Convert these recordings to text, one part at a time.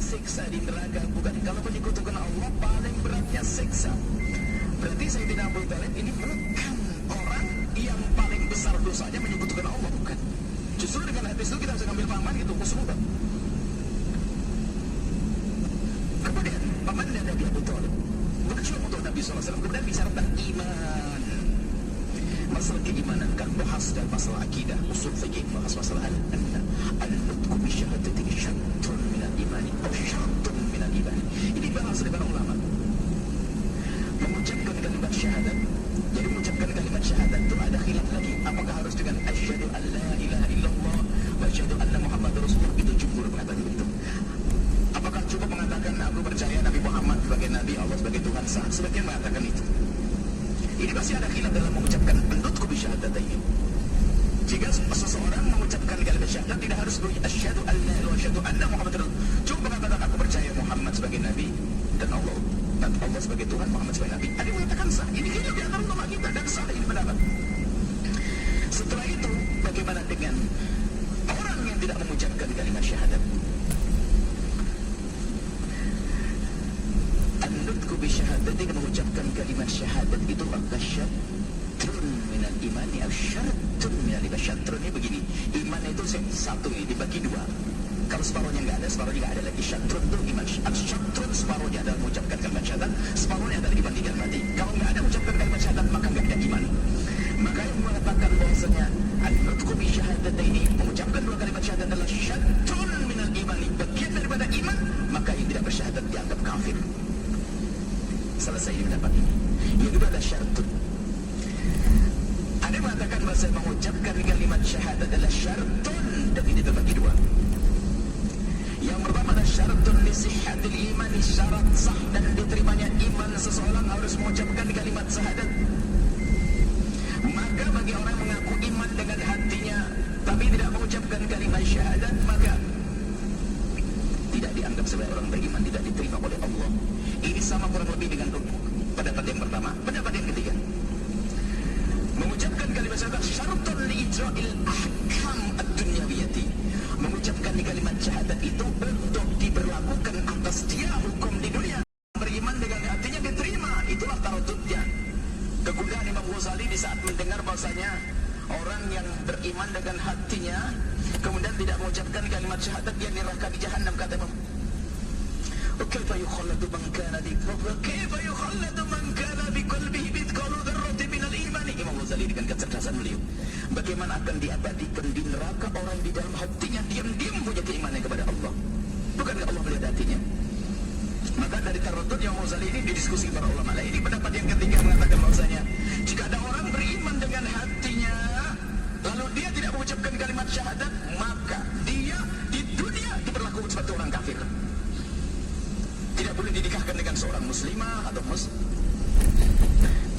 siksa di neraka. Bukan, kalau menyekutukan Allah paling beratnya siksa. Berarti Sayyidina Abu Thalib ini bukan orang yang paling besar dosanya menyekutukan Allah, bukan. Justru dengan hadis itu kita bisa ambil pahaman gitu, khusnudzon. Kemudian paman dan Nabi Abu Thalib berjuang untuk Nabi SAW. Kemudian bicara tentang iman, masalah keimanan, kan bahas dan masalah akidah, usul fikih, bahas masalah al-nutqu bi syahadati syatrun minal imani atau syatrun minal imani. Ini bahas oleh para ulama. Mengucapkan kalimat syahadat, jadi mengucapkan kalimat syahadat itu ada khilaf lagi. Apakah harus dengan asyhadu an la ilaha illallah wa asyhadu anna muhammadar rasulullah? Itu jumhur mengatakan begitu. Apakah cukup mengatakan aku percaya Nabi Muhammad sebagai Nabi Allah sebagai Tuhan sah? Sebagian mengatakan itu. Ini pasti ada khilaf dalam mengucapkan nutqu bi syahadataini. Jika seseorang mengucapkan kalimat syahadat tidak harus asyhadu an la ilaha illallah wa asyhadu anna muhammadar rasulullah. Cukup mengatakan aku percaya Muhammad sebagai Nabi dan Allah sebagai Tuhan, Muhammad sebagai Nabi. Ada yang mengatakan sah. Ini khilaf di antara ulama kita dan sah ini pendapat. Setelah itu bagaimana dengan orang yang tidak mengucapkan kalimat syahadat? An-nutqu bi syahadati, mengucapkan kalimat syahadat itu adalah syatrun minal imani atau syatrun minal iman. Syatrun ini begini, iman itu satu ini dibagi dua. Kalau separuhnya nggak ada, separuhnya nggak ada lagi. Syatrun itu iman. Syatrun separuhnya adalah mengucapkan kalimat syahadat, separuhnya adalah iman di dalam hati. Kalau nggak ada mengucapkan kalimat syahadat, maka nggak ada iman. Maka yang mengatakan bahwasanya an-nutqu bi syahadataini, mengucapkan dua kalimat syahadat adalah syatrun minal imani, bagian daripada iman, maka yang tidak bersyahadat dianggap kafir. Selesai ini pendapat ini. Yang kedua adalah syaratun. Ada yang mengatakan bahasa mengucapkan kalimat syahadat adalah syaratun, dan ini terbagi dua. Yang pertama adalah syaratun li sihhatil iman, syarat sah dan diterimanya iman seseorang harus mengucapkan kalimat syahadat. Maka bagi orang yang mengaku iman dengan hatinya tapi tidak mengucapkan kalimat syahadat, maka tidak dianggap sebagai orang beriman, tidak diterima oleh Allah. Ini sama kurang lebih dengan pendapat yang pertama. Pendapat yang ketiga, mengucapkan kalimat syahadat syaratun li ijra'il ahkam ad-dunyawiyati. Mengucapkan kalimat syahadat itu untuk diberlakukan atas dia hukum di dunia. Beriman dengan hatinya diterima, itulah tarududnya. Kegundahan Imam Ghazali di saat mendengar bahasanya orang yang beriman dengan hatinya kemudian tidak mengucapkan kalimat syahadat, dia neraka di jahanam, kata Imam. وكيف يخلد من كان كيف يخلد من كان بقلبه مثقال ذرة من الإيمان. Imam Ghazali dengan kecerdasan beliau, bagaimana akan diabadikan di neraka orang di dalam hatinya diam-diam punya keimanan kepada Allah, bukankah Allah melihat hatinya? Maka dari tarudud Imam Ghazali ini didiskusi para ulama. Ini pendapat yang ketiga mengatakan bahwasanya jika ada orang beriman dengan hatinya lalu dia tidak mengucapkan kalimat syahadat, maka dia di dunia diperlakukan seperti orang kafir. Tidak boleh dinikahkan dengan seorang muslimah atau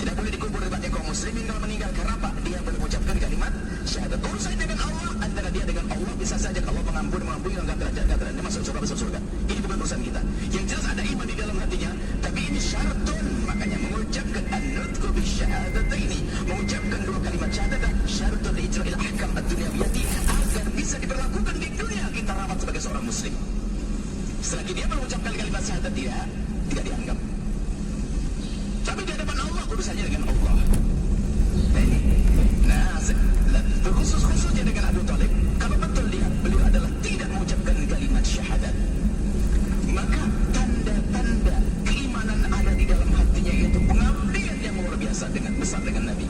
tidak boleh dikubur tempatnya kaum muslimin kalau meninggal. Karena apa? Dia boleh mengucapkan kalimat syahadat. Urusan dengan Allah antara dia dengan Allah, bisa saja Allah mengampuni dengan derajat dia masuk surga, ini bukan urusan kita. Yang jelas ada iman di dalam hatinya, tapi ini syaratun. Makanya mengucapkan an-nutqu bi syahadataini, mengucapkan dua kalimat syahadat, syaratun li ijra'il ahkam ad-dunyawiyati, agar bisa diberlakukan di dunia kita rawat sebagai seorang muslim. Selagi dia mengucapkan kalimat syahadat tidak dianggap. Tapi di hadapan Allah urusannya dengan Allah. Nah, khususnya dengan Abu Thalib, kalau betul lihat beliau adalah tidak mengucapkan kalimat syahadat, maka tanda-tanda keimanan ada di dalam hatinya, yaitu pengabdian yang luar biasa dengan besar dengan Nabi.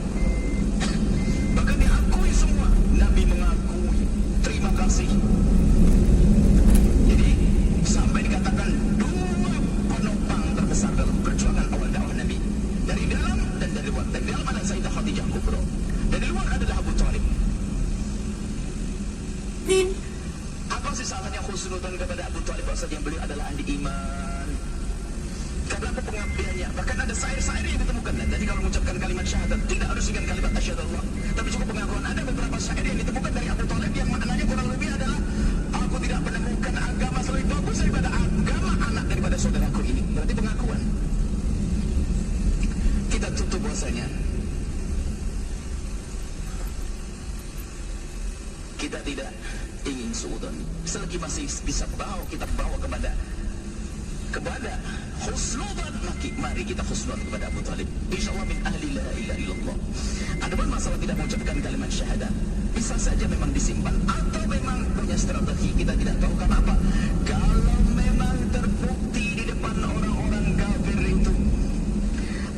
Bahkan diakui semua, Nabi mengakui, terima kasih. Sampai dikatakan dua penopang terbesar dalam perjuangan awal dakwah Nabi, dari dalam dan dari luar. Dari dalam adalah Sayyidah Khadijah Kubra, dari luar adalah Abu Thalib. Apa sih salahnya khusnudzon kepada Abu Thalib? Bahwasanya beliau adalah ahli iman, karena apa pengabdiannya. Bahkan ada syair-syair yang ditemukan. Jadi kalau mengucapkan kalimat syahadat tidak harus dengan kalimat asyhadu Allah, tapi cukup pengakuan. Ada beberapa syair yang ditemukan dari Abu Thalib yang maknanya kurang lebih adalah, aku tidak menemukan agama lebih bagus daripada agama anak daripada saudaraku ini. Berarti pengakuan. Kita tutup bahasanya kita tidak ingin suudzon. Selagi masih bisa kita bawa kepada kepada husnudzan, mari kita husnudzan kepada Abu Talib. InsyaAllah min ahli la ilaha illallah. Adapun masalah tidak mengucapkan kalimat syahadah, bisa saja memang disimpan atau memang punya strategi, kita tidak tahu. Kenapa? Kalau memang terbukti di depan orang-orang kafir itu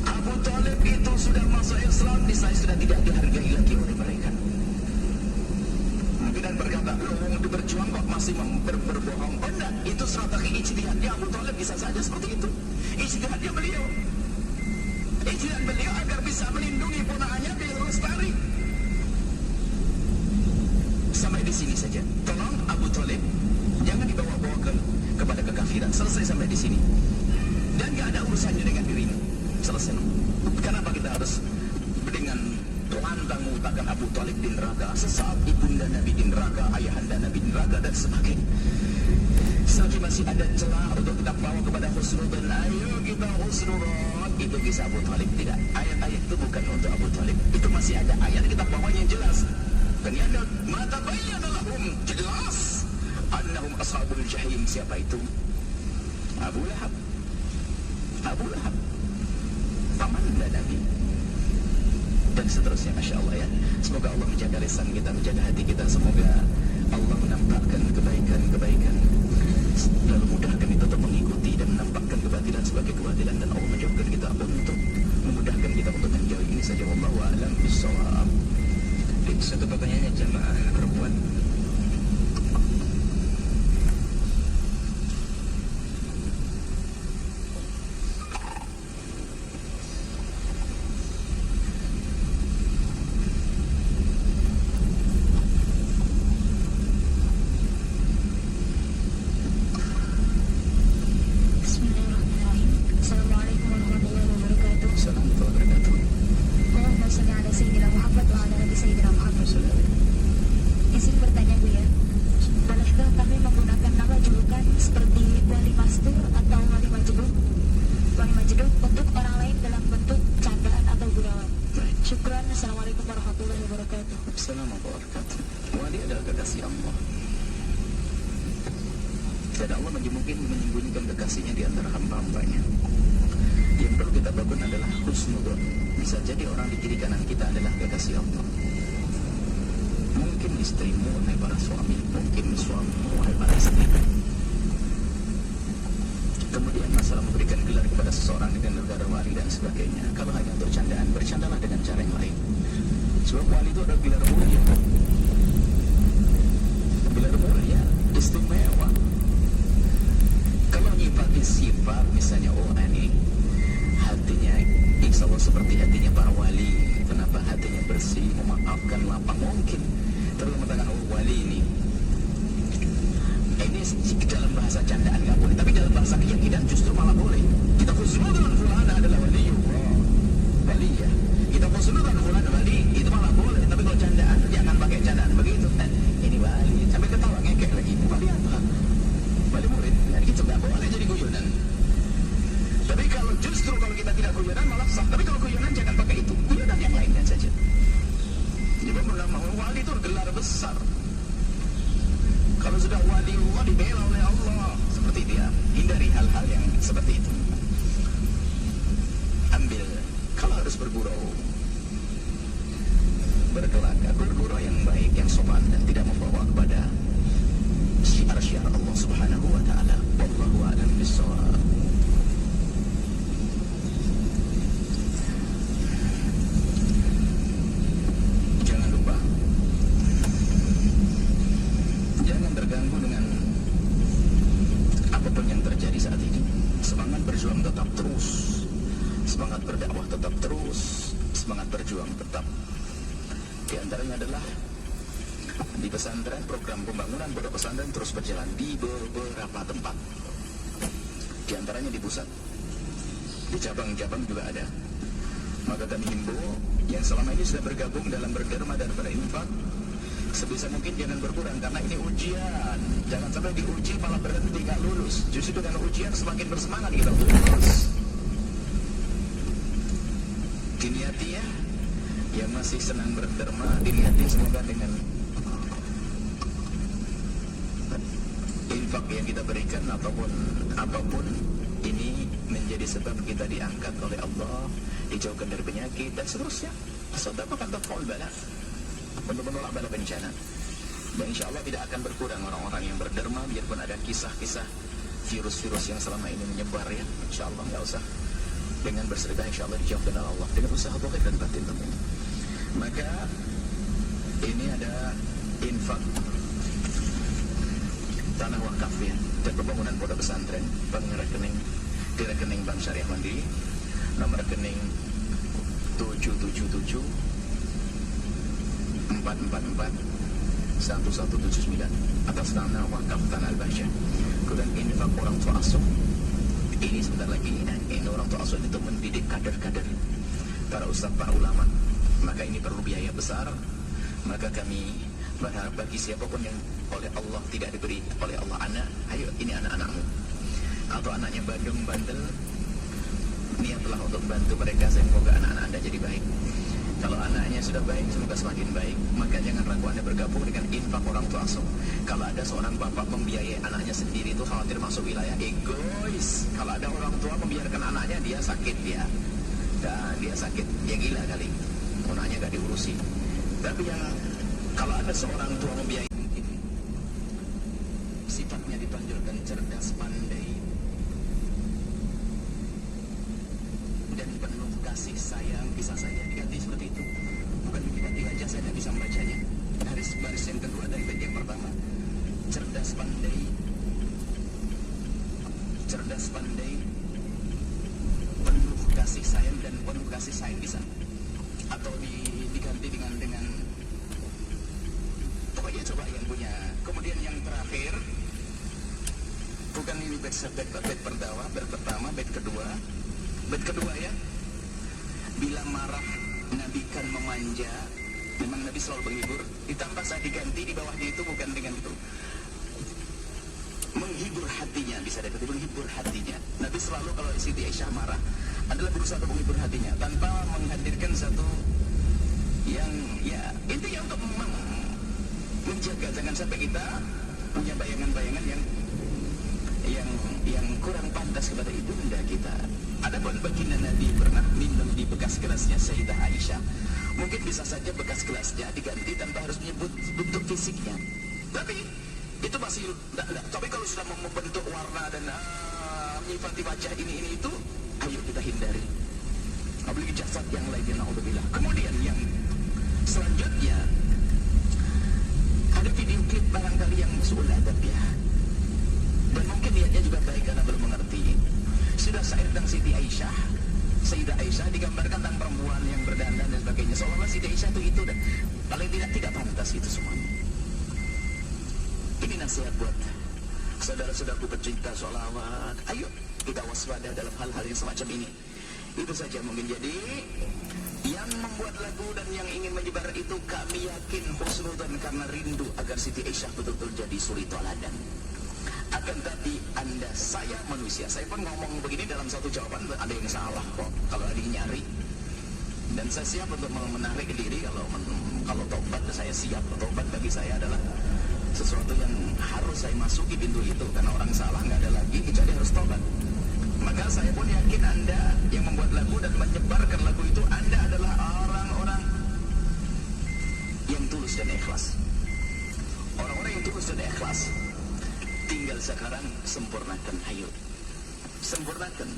Abu Talib itu sudah masuk Islam, saya sudah tidak dihargai lagi oleh mereka. Dan berkata, lo mau berjuang kok masih berbohong? Oh enggak, itu strategi ijtihadnya Abu Talib, bisa saja seperti itu. Ijtihadnya beliau, ijtihad beliau agar bisa melindungi ponakannya biar lestari. Sampai di sini saja. Tolong Abu Talib jangan dibawa-bawa kepada kekafiran. Selesai sampai di sini. Dan gak ada urusannya dengan dirimu. Selesai. Kenapa kita harus dengan lantang mengutakan Abu Talib di neraka, sesaat ibunda Nabi di neraka, ayahanda Nabi di neraka, dan sebagainya. Selagi masih ada celah untuk kita bawa kepada husnudzan, ayo kita husnudzan. Itu kisah Abu Talib. Tidak, ayat-ayat itu bukan untuk Abu Talib. Itu masih ada ayat kita bawanya yang jelas. Ternyata mata bayyana lahum, jelas annahum ashabul jahim. Siapa itu? Abu Lahab. Abu Lahab paman Nabi dan seterusnya. Masya Allah ya. Semoga Allah menjaga lisan kita, menjaga hati kita. Semoga Allah menampakkan kebaikan-kebaikan, lalu mudahkan kita untuk mengikuti dan menampakkan kebatilan sebagai kebatilan, dan Allah menjauhkan kita untuk memudahkan kita untuk menjauhi. Ini saja, wallahu a'lam bishawab. Satu pertanyaannya jamaah perempuan. Dan Allah mungkin menyembunyikan kekasihnya di antara hamba-hambanya. Yang perlu kita bangun adalah husnudzon. Bisa jadi orang di kiri kanan kita adalah kekasih Allah. Mungkin istrimu, wahai para suami, mungkin suamimu, wahai para istri. Kemudian masalah memberikan gelar kepada seseorang dengan negara wali dan sebagainya. Kalau hanya untuk candaan, bercandalah dengan cara yang lain. Sebab wali itu ada gelar mulia. Gelar mulia, istimewa. Kalau nyifati sifat, misalnya, oh ini hatinya insya Allah seperti hatinya para wali. Kenapa hatinya bersih, memaafkan, lapang, mungkin. Terus mengatakan, oh wali ini dalam bahasa candaan nggak boleh, tapi dalam bahasa keyakinan justru malah boleh. Kita husnudzon fulan adalah waliyullah, waliyah. Kita husnudzon fulan wali, itu malah boleh. Tapi kalau candaan, jangan pakai candaan begitu. Ini wali, sampai ketawa ngekek lagi. Wali apa? Wali murid. Jadi itu nggak boleh jadi guyonan. Tapi kalau justru kalau kita tidak guyonan malah sah. Tapi kalau guyonan jangan pakai itu, guyonan yang lainnya saja. Jadi nama wali itu gelar besar. Kalau sudah waliullah dibela oleh Allah, seperti dia, hindari hal-hal yang seperti itu. Ambil, kalau harus bergurau, berkelakar, bergurau yang baik, yang sopan, dan tidak membawa kepada syiar-syiar Allah Subhanahu wa Ta'ala. Wallahu a'lam bishawab. Terganggu dengan apapun yang terjadi saat ini. Semangat berjuang tetap terus, semangat berdakwah tetap terus, semangat berjuang tetap. Di antaranya adalah di pesantren, program pembangunan pondok pesantren terus berjalan di beberapa tempat. Di antaranya di pusat, di cabang-cabang juga ada. Maka kami himbau yang selama ini sudah bergabung dalam berderma dan berinfak, sebisa mungkin jangan berkurang, karena ini ujian. Jangan sampai diuji malah berhenti gak lulus. Justru dengan ujian semakin bersemangat kita untuk lulus. Diniati ya, yang masih senang berderma, diniati semoga dengan infak yang kita berikan ataupun apapun menjadi sebab kita diangkat oleh Allah, dijauhkan dari penyakit dan seterusnya. Sedekah kan taf'ul bala, untuk menolak bala bencana. Dan insya Allah tidak akan berkurang orang-orang yang berderma, biarpun ada kisah-kisah virus-virus yang selama ini menyebar ya. Insya Allah nggak usah. Dengan bersedekah insya Allah dijauhkan oleh Allah, dengan usaha zahir dan batin tentunya. Maka ini ada infak tanah wakaf ya, dan pembangunan pondok pesantren, bank rekening di rekening Bank Syariah Mandiri, nomor rekening 777 444 1179 atas nama wakaf Tanah Al-Bahjah. Kemudian infak orang tua asuh, ini sebentar lagi ini orang tua asuh itu mendidik kader-kader para ustaz, para ulama, maka ini perlu biaya besar. Maka kami berharap bagi siapapun yang oleh Allah tidak diberi oleh Allah anak, ayo ini anak-anakmu, atau anaknya bandel, niatlah untuk bantu mereka. Semoga anak-anak Anda jadi baik. Kalau anaknya sudah baik, semoga semakin baik. Maka jangan ragu Anda bergabung dengan infak orang tua asuh. Kalau ada seorang bapak membiayai anaknya sendiri, itu khawatir masuk wilayah egois. Kalau ada orang tua membiarkan anaknya, dia sakit dia. Dan dia sakit, dia gila kali. Anaknya gak diurusi. Tapi yang kalau ada seorang tua membiayai, sifatnya ditonjolkan cerdas, pandai, dan penuh kasih sayang, bisa saja diganti seperti itu. Bukan tiba-tiba aja saya tidak bisa membacanya. Baris yang kedua dari bait yang pertama, cerdas pandai, penuh kasih sayang, dan penuh kasih sayang bisa. Atau diganti dengan pokoknya coba yang punya. Kemudian yang terakhir, bukan ini bait pertama, bait kedua ya. Bila marah Nabi kan memanja, memang Nabi selalu menghibur. Ditambah saya diganti di bawahnya itu bukan dengan itu, menghibur hatinya, bisa dikatakan menghibur hatinya. Nabi selalu kalau Siti Aisyah marah adalah berusaha untuk menghibur hatinya tanpa menghadirkan satu yang ya intinya untuk menjaga jangan sampai kita punya bayangan-bayangan yang kurang pantas kepada ibunda kita. Adapun baginda Nabi pernah minum di bekas gelasnya Sayyidah Aisyah, mungkin bisa saja bekas gelasnya diganti tanpa harus menyebut bentuk fisiknya. Tapi itu masih tapi kalau sudah membentuk warna dan menyifati wajah ini itu, ayo kita hindari. Apalagi jasad yang lainnya, naudzubillah. Kemudian yang selanjutnya ada video klip barangkali yang suul adab ya, dan mungkin niatnya juga baik karena belum mengerti. Sudah syair tentang Siti Aisyah, Sayyidah Aisyah digambarkan tentang perempuan yang berdandan dan sebagainya, seolah-olah Siti Aisyah itu dan paling tidak pantas itu semuanya. Ini nasihat buat saudara-saudaraku pecinta sholawat. Ayo kita waspada dalam hal-hal yang semacam ini. Itu saja mungkin. Jadi yang membuat lagu dan yang ingin menyebar itu kami yakin husnudzon karena rindu agar Siti Aisyah betul-betul jadi suri toladan. Akan tapi Anda, saya manusia, saya pun ngomong begini dalam satu jawaban ada yang salah kok kalau ada yang nyari. Dan saya siap untuk menarik diri kalau tobat, saya siap. Tobat bagi saya adalah sesuatu yang harus saya masuki pintu itu, karena orang salah nggak ada lagi kecuali harus tobat. Maka saya pun yakin Anda yang membuat lagu dan menyebarkan lagu itu, Anda adalah orang-orang yang tulus dan ikhlas. Orang-orang yang tulus dan ikhlas. Tinggal sekarang sempurnakan, ayo sempurnakan.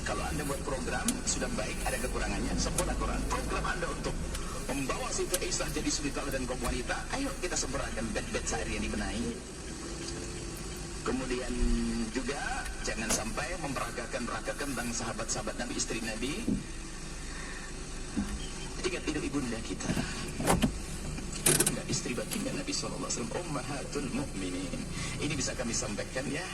Kalau Anda buat program sudah baik, ada kekurangannya, sempurnakan program Anda untuk membawa Siti Aisyah jadi suri teladan kaum wanita. Ayo kita sempurnakan bait-bait syair yang dibenahi. Kemudian juga jangan sampai memperagakan tentang sahabat-sahabat Nabi, istri Nabi. Ingat itu ibunda kita, ibunda istri baginda Nabi SAW, Ummahatul Mu'minin. Ini bisa kami sampaikan ya.